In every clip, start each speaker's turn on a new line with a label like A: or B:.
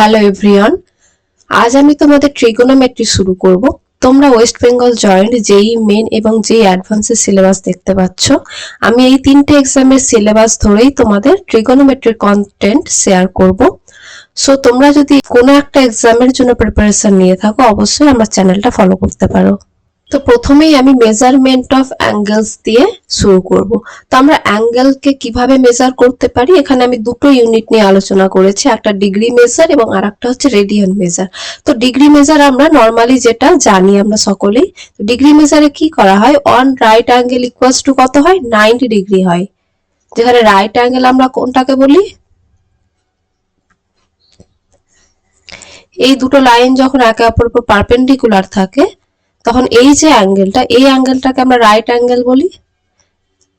A: Hello everyone, আজ আমি তোমাদের ট্রিগোনোমেট্রি শুরু করব। তোমরা ওয়েস্ট বেঙ্গল জয়েন্ট, জেই মেন এবং জেই অ্যাডভান্সের সিলেবাস দেখতে পাচ্ছ। আমি এই তিনটে এক্সামের সিলেবাস ধরেই তোমাদের ট্রিগোনোমেট্রির কন্টেন্ট শেয়ার করব। সো তোমরা যদি কোনো একটা এক্সামের জন্য প্রিপারেশন নিয়ে থাকো, অবশ্যই আমার চ্যানেলটা ফলো করতে পারো। তো প্রথমেই আমি মেজারমেন্ট অফ অ্যাঙ্গেলস দিয়ে শুরু করব। তো আমরা অ্যাঙ্গেলকে কিভাবে মেজার করতে পারি, এখানে আমি দুটো ইউনিট নিয়ে আলোচনা করেছি, একটা ডিগ্রি মেজার এবং আরেকটা হচ্ছে রেডিয়ান মেজার। তো ডিগ্রি মেজার আমরা নর্মালি যেটা জানি আমরা সকলেই, ডিগ্রি মেজারে কি করা হয়, on right angle equals to কত হয়, 90 ডিগ্রি হয়। যেখানে রাইট অ্যাঙ্গেল আমরা কোনটাকে বলি, এই দুটো লাইন যখন একে অপরের উপর পারপেন্ডিকুলার থাকে তখন এই যে অ্যাঙ্গেলটা, এই অ্যাঙ্গেলটাকে আমরা রাইট অ্যাঙ্গেল বলি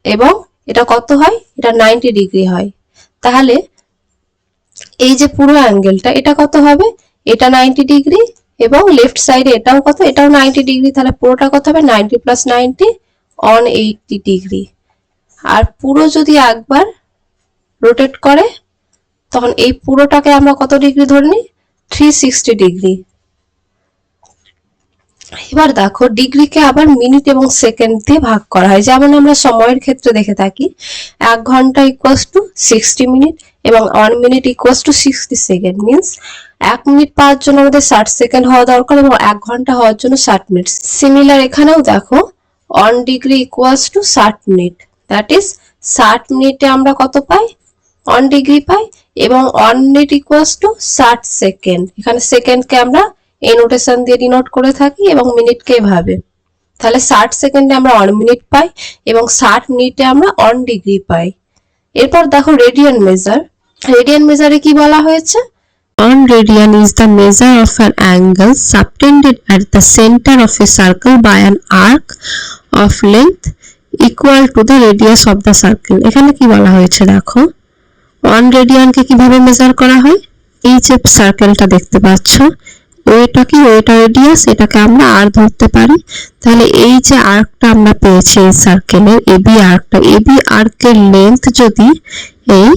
A: এবং এটা কত হয়, এটা 90 ডিগ্রি হয়। তাহলে এই যে পুরো অ্যাঙ্গেলটা, এটা কত হবে, এটা 90 ডিগ্রি এবং লেফট সাইডে এটাও কত, এটাও 90 ডিগ্রি। তাহলে পুরোটা কত হবে, 90 প্লাস 90 অন 80 ডিগ্রি। আর পুরো যদি একবার রোটেট করে তখন এই পুরোটাকে আমরা কত ডিগ্রি ধরে নিই, 360 ডিগ্রি। এবার দেখো, ডিগ্রিকে আবার মিনিট এবং সেকেন্ড দিয়ে ভাগ করা হয়, যেমন আমরা সময়ের ক্ষেত্রে দেখে থাকি 1 ঘন্টা ইকুয়ালস টু 60 মিনিট এবং 1 minute equals to 60 second. Means 1 minute পাওয়ার জন্য আমাদের 60 সেকেন্ড হওয়া দরকার এবং 1 ঘন্টা হওয়ার জন্য 60 মিনিট। সিমিলার এখানেও দেখো, 1 degree equals to 60 minute, that is 60 মিনিটে আমরা কত পাই, 1 ডিগ্রি পাই এবং 1 মিনিট ইকুয়ালস টু 60 সেকেন্ড। এখানে সেকেন্ডকে আমরা এই নোটেশন দিয়ে ডিনোট করে থাকি এবং মিনিটকে এভাবে। তাহলে 60 সেকেন্ডে আমরা 1 মিনিট পাই এবং 60 মিনিটে আমরা 1 ডিগ্রি পাই। এরপর দেখো রেডিয়ান মেজার। রেডিয়ান মেজারে কি বলা হয়েছে, 1 radian is the measure of an angle subtended at the center of a circle by an arc of length equal to the radius of the circle। এখানে কি বলা হয়েছে দেখো, 1 রেডিয়ানকে কিভাবে মেজার করা হয়, এই যে সার্কেলটা দেখতে পাচ্ছ, ওইটা কি, ওইটা রেডিয়াস, এটাকে আমরা আর ধরতে পারি। তাহলে এই যে আর্কটা আমরা পেয়েছি এই সার্কেলের, এবি আর্কটা, এবি আর্কের লেন্থ যদি এই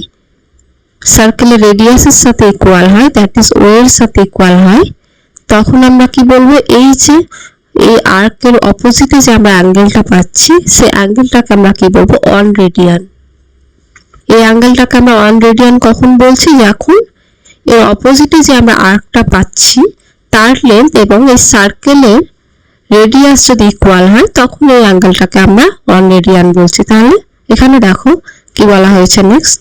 A: সার্কেলের রেডিয়াসের সাথে ইকুয়াল হয়, দ্যাট ইজ ও এর সাথে ইকুয়াল হয়, তখন আমরা কি বলবো, এই যে এই আর্কের অপোজিটে যে আমরা অ্যাঙ্গেলটা পাচ্ছি, সেই অ্যাঙ্গেলটাকে আমরা কি বলবো, 1 রেডিয়ান। এই অ্যাঙ্গেলটাকে আমরা 1 রেডিয়ান কখন বলছি, যখন এর অপোজিটে যে আমরা আর্কটা পাচ্ছি তার লেন্থ এবং এই সার্কেলের রেডিয়াস যদি ইকুয়াল হয়, তখন এই অ্যাঙ্গেলটাকে আমরা 1 রেডিয়ান বলছি। তাহলে এখানে দেখো কি বলা হয়েছে next,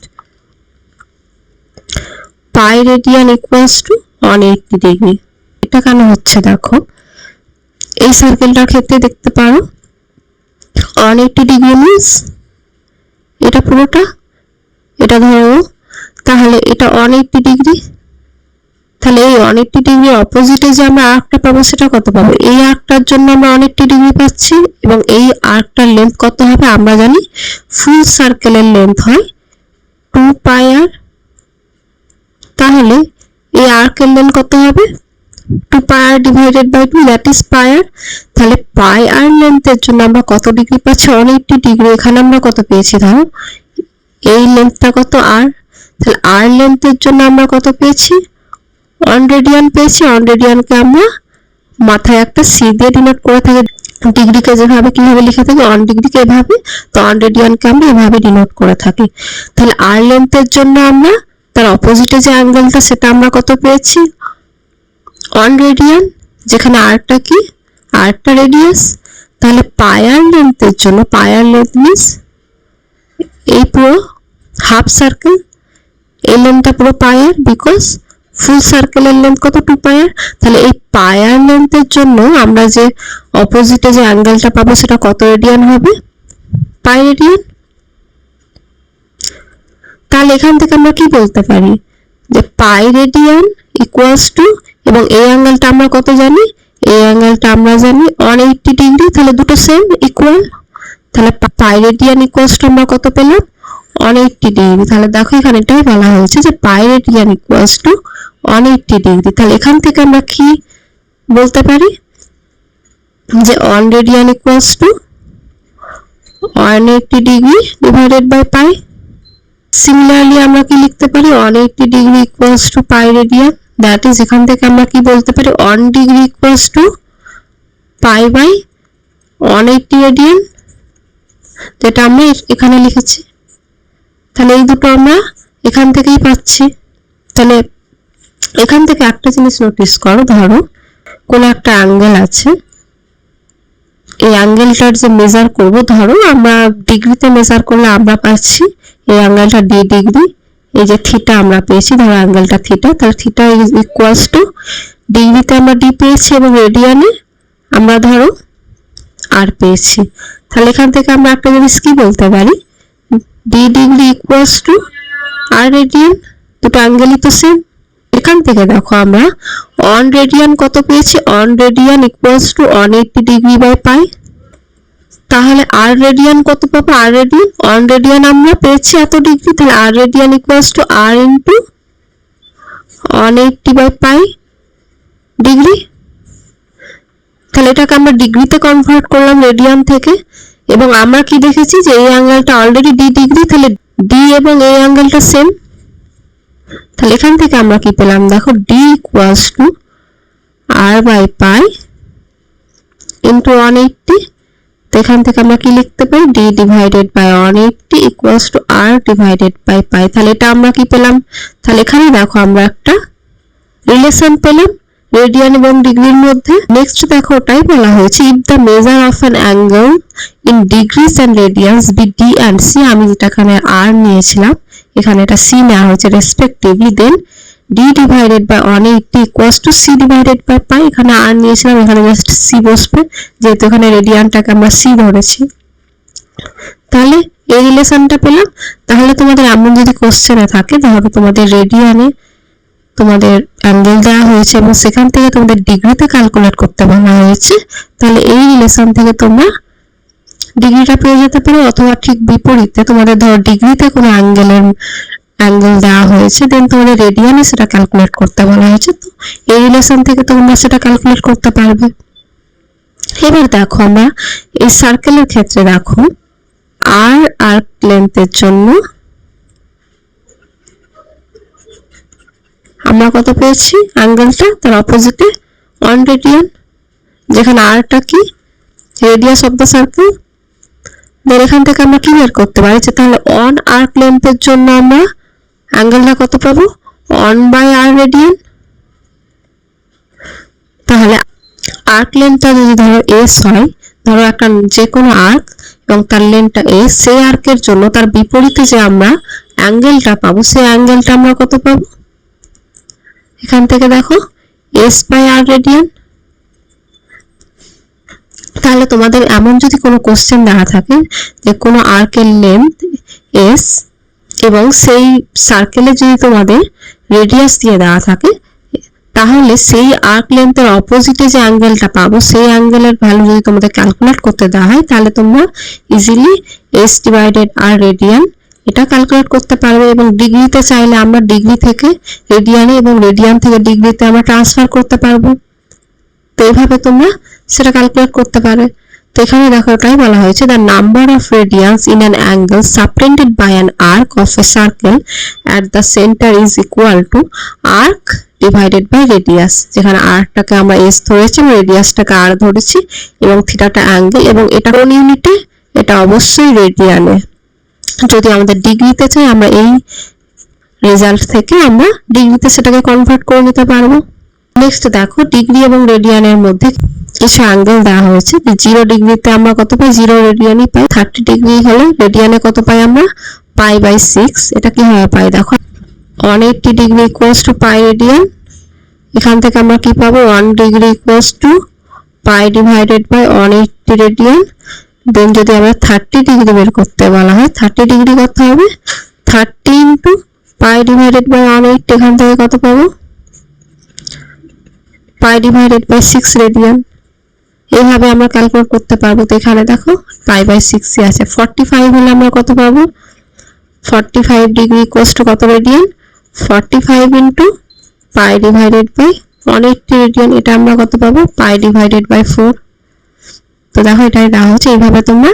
A: pi radian equals to 180 degree. এটা কেন হচ্ছে দেখো, এই সার্কেলটার ক্ষেত্রে দেখতে পারো 180 ডিগ্রি মিনস এটা পুরোটা, এটা ধরো, তাহলে এটা 180 ডিগ্রি। তাহলে এই 180 ডিগ্রি অপোজিটে যে আমরা আর্কটা পাবো সেটা কত পাবো, এই আর্কটার জন্য আমরা 180 ডিগ্রি পাচ্ছি এবং এই আর্কটার লেন্থ কত হবে, আমরা জানি ফুল সার্কেলের লেন্থ হয় 2 পাই আর। তাহলে এই আর্কের লেন্থ কত হবে, 2 পাই আর ডিভাইডেড বাই 2, দ্যাট ইজ পাই আর। তাহলে পাই আর লেন্থের জন্য আমরা কত ডিগ্রি পাচ্ছি, 180 ডিগ্রি। এখানে আমরা কত পেয়েছি, ধরো এই লেন্থটা কত আর, তাহলে আর লেন্থের জন্য আমরা কত পেয়েছি, 1 রেডিয়ান পেয়েছি। 1 রেডিয়ানকে আমরা মাথায় একটা সি দিয়ে ডিনোট করে থাকি, ডিগ্রিকে যেভাবে কিভাবে লিখে থাকি 1 ডিগ্রিকে এভাবে, তো 1 রেডিয়ানকে আমরা এভাবে ডিনোট করে থাকি। তাহলে আর লেন্থের জন্য আমরা তার অপোজিটে যে অ্যাঙ্গেলটা সেটা আমরা কত পেয়েছি, 1 রেডিয়ান, যেখানে আরটা কি, আরটা রেডিয়াস। তাহলে পায়ার লেন্থের জন্য, পায়ার লেন্থ মিন্স এই পুরো হাফ সার্কেল, এই লেন্থটা পুরো পায়ার, বিকজ ফুল সার্কেলের লেন্থ কত, 2 পায়ার। তাহলে এই পায়ার লেন্থের জন্য আমরা যে অপোজিটে যে অ্যাঙ্গেলটা পাবো সেটা কত রেডিয়ান হবে, পাই রেডিয়ান। তাহলে এখান থেকে আমরা কি বলতে পারি, যে পাই রেডিয়ান ইকুয়ালস টু, এবং এই অ্যাঙ্গেলটা আমরা কত জানি, এই অ্যাঙ্গেলটা আমরা জানি 180 ডিগ্রি। তাহলে দুটো সেম ইকুয়াল, তাহলে পাই রেডিয়ান ইকুয়ালস টু আমরা কত পেলাম, 180 ডিগ্রি। তাহলে দেখো এখানে এটাই বলা হয়েছে যে pi radian equals to 180 degree. তাহলে এখান থেকে আমরা কি বলতে পারি, যে 1 radian equals to 180 degree divided by pi. Similarly আমরা কি লিখতে পারি 180 degree equals to pi radian, that is এখান থেকে আমরা কি বলতে পারি 1 degree equals to pi by 180 radian, যেটা আমরা এখানে লিখেছি। তাহলে এই দুটো আমরা এখান থেকেই পাচ্ছি। তাহলে এখান থেকে একটা জিনিস নোটিস করো, ধরো কোন একটা অ্যাঙ্গেল আছে, এই অ্যাঙ্গেলটার যে মেজার করব, ধরো আমরা ডিগ্রিতে মেজার করলে আমরা পাচ্ছি এই অ্যাঙ্গেলটা ডি ডিগ্রি, এই যে থিটা আমরা পেয়েছি, ধরো অ্যাঙ্গেলটা থিটা, তাহলে থিটা ইজ ইকুয়ালস টু ডিগ্রিতে আমরা ডি পেয়েছি এবং রেডিয়ানে আমরা ধরো আর পেয়েছি। তাহলে এখান থেকে আমরা একটা জিনিস কি বলতে পারি, D degree equals to R radian, দুটো অ্যাঙ্গেলই তো সেম। এখান থেকে দেখো আমরা 1 রেডিয়ান কত পেয়েছি, 1 radian equals to 180 degree by pi. তাহলে আর রেডিয়ান কত পাবো, আর রেডিয়ান 1 রেডিয়ান আমরা পেয়েছি এত ডিগ্রি, তাহলে R radian equals to R into 180 by pi degree. তাহলে এটাকে আমরা ডিগ্রিতে কনভার্ট করলাম রেডিয়ান থেকে, এবং আমরা কি দেখেছি যে এই অ্যাঙ্গেলটা অলরেডি ডি ডিগ্রি, তাহলে ডি এবং এই অ্যাঙ্গেলটা সেম। তাহলে এখান থেকে আমরা কি পেলাম, দেখো D equals to R by pi into 180। তো এখান থেকে আমরা কি লিখতে পারি, D divided by 180 equals to R divided by pi. তাহলে এটা আমরা কি পেলাম, তাহলে এখানে দেখো আমরা একটা রিলেশন পেলাম রেডিয়ান এবং ডিগ্রির মধ্যে। নেক্সট দেখো ওটাই বলা হয়েছে, if the measure of an angle in degrees and radians be D and C, আমি যেটা এখানে আর নিয়েছিলাম এখানে এটা সি নেওয়া হয়েছে respectively, then D divided by 180 equals to C divided by pi. এখানে আর নিয়েছিলাম, এখানে জাস্ট সি বসবে, যেহেতু এখানে রেডিয়ানটাকে আমরা সি ধরেছি। তাহলে এই রিলেশনটা পেলাম। তাহলে তোমাদের এমন যদি কোশ্চেনে থাকে, ধরো তোমাদের রেডিয়ানে তোমাদের অ্যাঙ্গেল দেওয়া হয়েছে এবং সেখান থেকে তোমাদের ডিগ্রিতে ক্যালকুলেট করতে বলা হয়েছে, তাহলে এই রিলেশন থেকে তোমরা ডিগ্রিটা পেয়ে যেতে পারো। অথবা ঠিক বিপরীতে, তোমাদের ধরো ডিগ্রিতে কোনো অ্যাঙ্গেল দেওয়া হয়েছে, দেন তোমাদের রেডিয়ানে সেটা ক্যালকুলেট করতে বলা হয়েছে, তো এই রিলেশন থেকে তোমরা সেটা ক্যালকুলেট করতে পারবে। এবার দেখো আমরা এই সার্কেলের ক্ষেত্রে দেখো আর আর্ক লেন্থের জন্য আমরা কত পেয়েছি, অ্যাঙ্গেলটা তার অপোজিটে 1 রেডিয়ান, যেখানে আরটা কি রেডিয়াস অফ দ্য সার্কেল। দেন এখান থেকে আমরা কি বের করতে পারি যে তাহলে 1 আর্ক লেন্থের জন্য আমরা অ্যাঙ্গেলটা কত পাবো, 1 বাই আর রেডিয়ান। তাহলে আর্ক লেন্থটা যদি ধরো এস হয়, ধরো একটা যে কোনো আর্ক এবং তার লেন্থটা এস, সেই আর্কের জন্য তার বিপরীতে যে আমরা অ্যাঙ্গেলটা পাবো, সেই অ্যাঙ্গেলটা আমরা কত পাবো, এখান থেকে দেখো এস বাই আর রেডিয়ান। তাহলে তোমাদের এমন যদি কোনো কোশ্চেন দেওয়া থাকে যে কোনো আর্কের লেন্থ এস এবং সেই সার্কেলে যদি তোমাদের রেডিয়াস দিয়ে দেওয়া থাকে, তাহলে সেই আর্ক লেন্থের অপোজিটে যে অ্যাঙ্গেলটা পাবো, সেই অ্যাঙ্গেলের ভ্যালু যদি তোমাদের ক্যালকুলেট করতে দেওয়া হয়, তাহলে তোমরা ইজিলি এস ডিভাইডেড আর রেডিয়ান এটা ক্যালকুলেট করতে পারবে। এবং ডিগ্রিতে চাইলে আমরা ডিগ্রি থেকে রেডিয়ানে এবং রেডিয়ান থেকে ডিগ্রিতে আমরা ট্রান্সফার করতে পারবো। তো এইভাবে তোমরা সেটা ক্যালকুলেট করতে পারবে। তো এখানে দেখো এটাই বলা হয়েছে, the number of radians in an angle subtended by an arc of a circle at the centre is equal to arc divided by radius, যেখানে আর্কটাকে আমরা এস ধরেছি এবং রেডিয়াসটাকে আর ধরেছি এবং থিটাটা অ্যাঙ্গেল, এবং এটা কোন ইউনিটে, এটা অবশ্যই রেডিয়ানে। যদি আমাদের ডিগ্রিতে চাই, আমরা এই রেজাল্ট থেকে আমরা ডিগ্রিতে সেটাকে কনভার্ট করে নিতে পারবো। নেক্সট দেখো ডিগ্রি এবং রেডিয়ানের মধ্যে কিছু অ্যাঙ্গেল দেওয়া হয়েছে। 0 ডিগ্রিতে আমরা কত পাই, 0 রেডিয়ানই পাই। 30 ডিগ্রি হলে রেডিয়ানে কত পাই আমরা, পাই বাই 6। এটা কিভাবে পাই দেখো, 180 degree equals to pi radian. এখান থেকে আমরা কি পাবো, 1 degree equals to pi divided by 180 radian. Then যদি আমরা 30 ডিগ্রি বের করতে বলা হয়, 30 ডিগ্রি কত হবে, 30 ইন্টু পাই ডিভাইডেড বাই 180, এখান থেকে কত পাবো, পাই ডিভাইডেড বাই 6 রেডিয়ান। এইভাবে আমরা ক্যালকুলেট করতে পারবো। তো এখানে দেখো পাই বাই 6 আছে। 45 হলে আমরা কত পাবো, 45 ডিগ্রি ইকুয়ালস টু কত radian, 45 into pi divided by 180 radian. এটা আমরা কত পাবো, পাই ডিভাইডেড বাই 4। তো দেখো এটাই দেওয়া হচ্ছে। এইভাবে তোমরা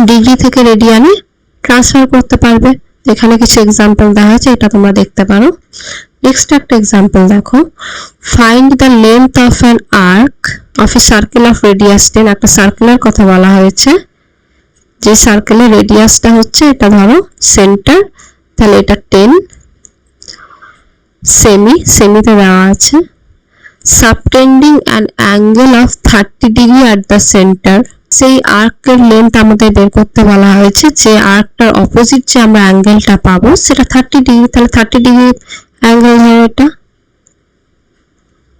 A: ডিগ্রি থেকে রেডিয়ানে ট্রান্সফার করতে পারবে। এখানে কিছু এক্সাম্পল দেওয়া আছে, এটা তোমরা দেখতে পারো। নেক্সট একটা এক্সাম্পল দেখো, find the length of an arc of a circle of radius 10। একটা সার্কেলের কথা বলা হয়েছে, যে সার্কেলের রেডিয়াসটা হচ্ছে, এটা ধরো সেন্টার, তাহলে এটা 10 সেমিতে দেওয়া আছে। Subtending an angle of 30 degree at the centre. সেই আর্কের লেন্থ আমাদের বের করতে বলা হয়েছে, যে আর্কটার অপোজিট যে আমরা অ্যাঙ্গেলটা পাবো সেটা 30 ডিগ্রি। তাহলে 30 ডিগ্রি অ্যাঙ্গেল ধরো,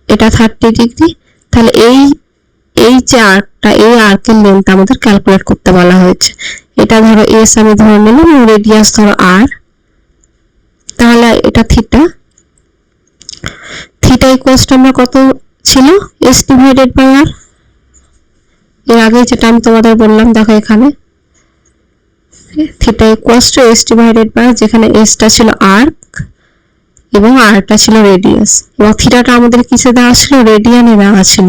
A: এটা 30 ডিগ্রি। তাহলে এই যে আর্কটা, এই আর্কের লেন্থ আমাদের ক্যালকুলেট করতে বলা হয়েছে। এটা ধরো এস আমি ধরে নিলাম, রেডিয়াস ধরো আর, তাহলে এটা থিটা ইকুয়ালস টু আমরা কত ছিল, এস ডিভাইডেড বাই আর। এর আগে যেটা আমি তোমাদের বললাম, দেখো এখানে theta equals to S divided by, যেখানে এসটা ছিল আর্ক এবং আরটা ছিল রেডিয়াস, এবং থিটাটা আমাদের কিসে দেওয়া ছিল, রেডিয়ানে দেওয়া ছিল।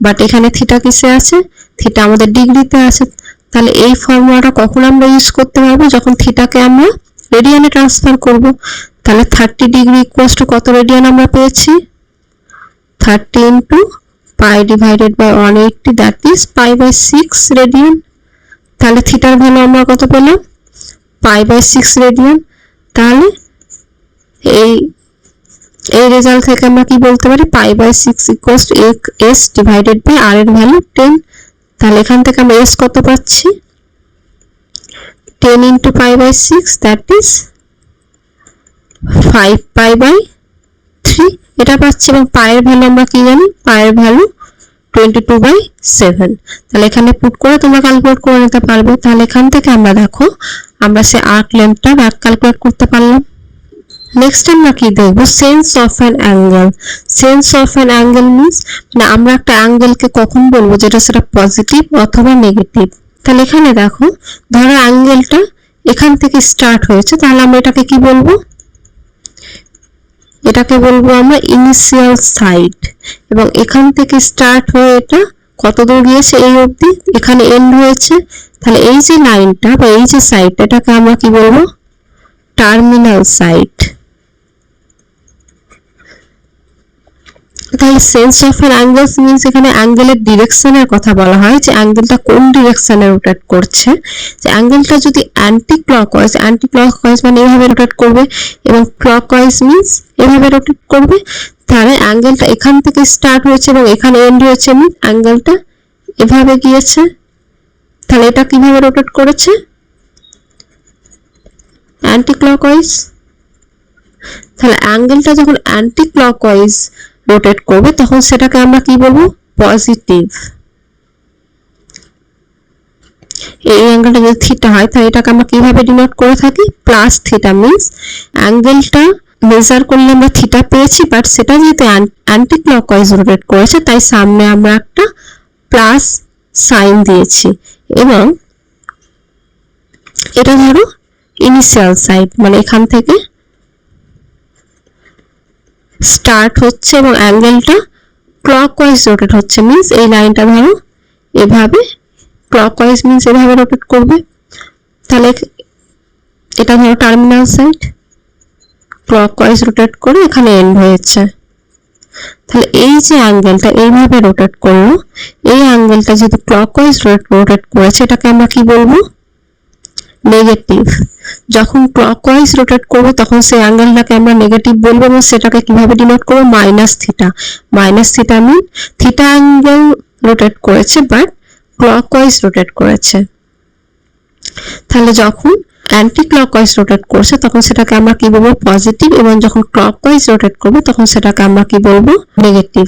A: বাট এখানে থিটা কিসে আছে, থিটা আমাদের ডিগ্রিতে আছে। তাহলে এই ফর্মুলাটা কখন আমরা ইউজ করতে পারবো, যখন থিটাকে আমরা রেডিয়ানে ট্রান্সফার করব। তাহলে 30 ডিগ্রি ইকুয়ালস টু কত রেডিয়ান আমরা পেয়েছি, 30 into pi divided by 180, that is pi by 6 radian. তাহলে থিটার ভ্যালু আমরা কত পেলাম, পাই বাই 6 রেডিয়ান। তাহলে এই রেজাল্ট থেকে আমরা কি বলতে পারি, pi by 6 equals to S divided by R এর ভ্যালু 10। তাহলে এখান থেকে আমরা এস কত পাচ্ছি, 10 into pi by 6, that is 5 pi by 3 এটা পাচ্ছি। এবং পায়ের ভ্যালু আমরা কি জানি, পায়ের ভ্যালু 22/7। তাহলে এখানে পুট করে তোমরা ক্যালকুলেট করে নিতে পারবে। তাহলে এখান থেকে আমরা দেখো, আমরা সে আর্ক লেন্থটা ক্যালকুলেট করতে পারলাম। নেক্সট আমরা কি দেখবো, sense of an angle. Sense of an angle means মানে আমরা একটা অ্যাঙ্গেলকে কখন বলবো, যেটা সেটা পজিটিভ অথবা নেগেটিভ। তাহলে এখানে দেখো, ধরো অ্যাঙ্গেলটা এখান থেকে স্টার্ট হয়েছে, তাহলে আমরা এটাকে কি বলবো, এটাকে বলবো আমরা ইনিশিয়াল সাইড। এবং এখান থেকে স্টার্ট হয়ে এটা কত দূর গিয়েছে, এই অবধি, এখানে এন্ড হয়েছে। তাহলে এই যে লাইনটা বা এই যে সাইডটা, এটাকে আমরা কি বলবো, টার্মিনাল সাইড। তাহলে sense of an angle means এখানে অ্যাঙ্গেলের ডিরেকশনের কথা বলা হয়, যে অ্যাঙ্গেলটা কোন ডিরেকশনে রোটেট করছে। যে অ্যাঙ্গেলটা যদি অ্যান্টি ক্লকওয়াইজ মানে এভাবে রোটেট করবে, এবং ক্লকওয়াইজ মিন্স এভাবে রোটেট করবে। তাহলে অ্যাঙ্গেলটা এখান থেকে স্টার্ট হয়েছে এবং এখানে এন্ড হয়েছে, মিন্স অ্যাঙ্গেলটা এভাবে গিয়েছে। তাহলে এটা কিভাবে রোটেট করেছে, অ্যান্টি ক্লকওয়াইজ। তাহলে অ্যাঙ্গেলটা যখন অ্যান্টি ক্লকওয়াইজ রোটেট করবে, তখন সেটাকে আমরা কি বলবো, পজিটিভ। এই অ্যাঙ্গেলটা যদি থিটা হয়, তাহলে এটাকে আমরা কিভাবে ডিনোট করে থাকি, প্লাস থিটা। মিন্স অ্যাঙ্গেলটা মেজার করলে আমরা থিটা পেয়েছি, বাট সেটা যেহেতু অ্যান্টি ক্লকওয়াইজ রোটেট করেছে, তাই সামনে আমরা একটা প্লাস সাইন দিয়েছি। এবং এটা ধরো ইনিশিয়াল সাইড, মানে এখান থেকে স্টার্ট হচ্ছে এবং অ্যাঙ্গেলটা ক্লকওয়াইজ রোটেট হচ্ছে, মিন্স এই লাইনটা ধরো এভাবে ক্লকওয়াইজ মিন্স এভাবে রোটেট করবে। তাহলে এটা ধরো টার্মিনাল সাইড, ক্লকওয়াইজ রোটেট করে এখানে এন্ড হয়েছে। তাহলে এই যে অ্যাঙ্গেলটা এইভাবে রোটেট করলো, এই অ্যাঙ্গেলটা যেহেতু ক্লকওয়াইজ রোটেট করেছে, এটাকে আমরা কি বলবো, নেগেটিভ। যখন ক্লকওয়াইজ রোটেট করবে, তখন সেই অ্যাঙ্গেলটাকে আমরা নেগেটিভ বলবো, এবং সেটাকে কিভাবে ডিনোট করবো, মাইনাস থিটা। মাইনাস থিটা মিন থিটা অ্যাঙ্গেল রোটেট করেছে, বাট ক্লকওয়াইজ রোটেট করেছে। তাহলে যখন অ্যান্টি ক্লকওয়াইজ রোটেট করছে, তখন সেটাকে আমরা কি বলবো, পজিটিভ, এবং যখন ক্লকওয়াইজ রোটেট করবে, তখন সেটাকে আমরা কি বলবো, নেগেটিভ।